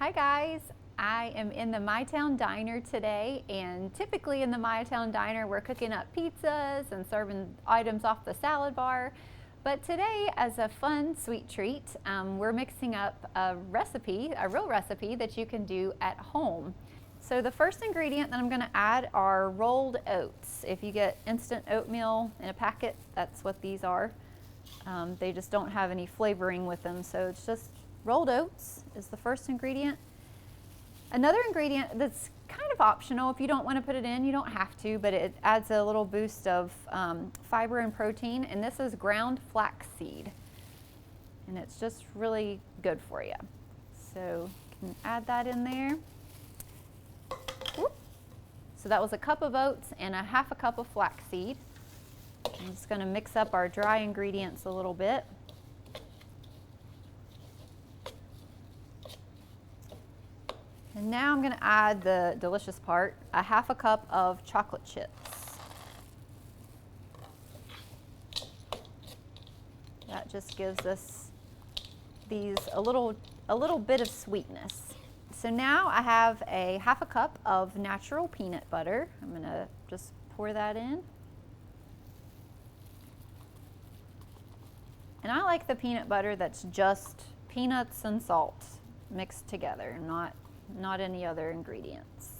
Hi guys, I am in the My Town Diner today, and typically in the My Town Diner we're cooking up pizzas and serving items off the salad bar. But today, as a fun sweet treat, we're mixing up a recipe, a real recipe that you can do at home. So the first ingredient that I'm going to add are rolled oats. If you get instant oatmeal in a packet, that's what these are. They just don't have any flavoring with them, so it's just rolled oats is the first ingredient. Another ingredient that's kind of optional, if you don't want to put it in, you don't have to, but it adds a little boost of fiber and protein, and this is ground flaxseed. And it's just really good for you. So you can add that in there. Whoop. So that was a cup of oats and a half a cup of flaxseed. I'm just going to mix up our dry ingredients a little bit. And now I'm going to add the delicious part, a half a cup of chocolate chips. That just gives us these a little bit of sweetness. So now I have a half a cup of natural peanut butter. I'm going to just pour that in. And I like the peanut butter that's just peanuts and salt mixed together, not any other ingredients.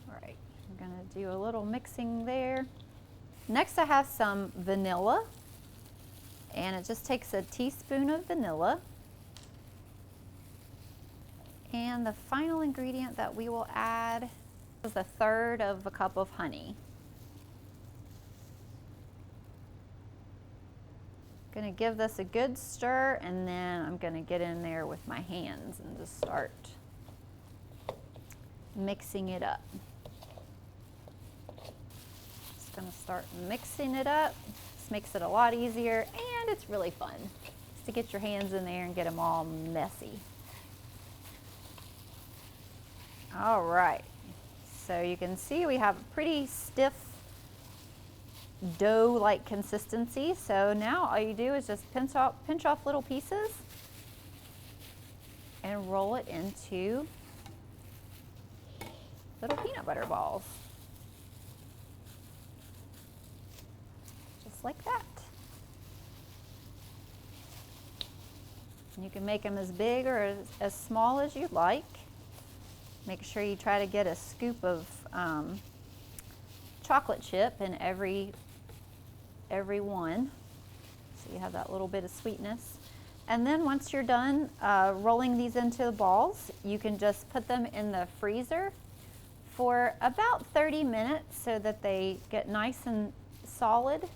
All right, I'm going to do a little mixing there. Next I have some vanilla, and it just takes a teaspoon of vanilla. And the final ingredient that we will add is a third of a cup of honey. Going to give this a good stir, and then I'm going to get in there with my hands and just start mixing it up. Just going to start mixing it up. This makes it a lot easier, and it's really fun just to get your hands in there and get them all messy. All right, so you can see we have a pretty stiff dough-like consistency. So now all you do is just pinch off little pieces and roll it into little peanut butter balls. Just like that. And you can make them as big or as small as you'd like. Make sure you try to get a scoop of chocolate chip in every one, so you have that little bit of sweetness. And then once you're done rolling these into the balls, you can just put them in the freezer for about 30 minutes so that they get nice and solid.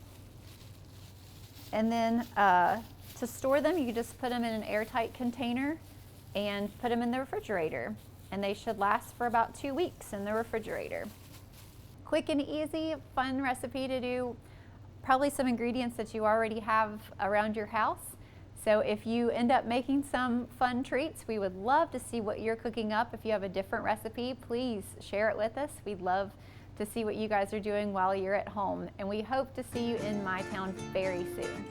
And then to store them, you can just put them in an airtight container and put them in the refrigerator, and they should last for about 2 weeks in the refrigerator. Quick and easy, fun recipe to do. Probably some ingredients that you already have around your house. So if you end up making some fun treats, we would love to see what you're cooking up. If you have a different recipe, please share it with us. We'd love to see what you guys are doing while you're at home. And we hope to see you in My Town very soon.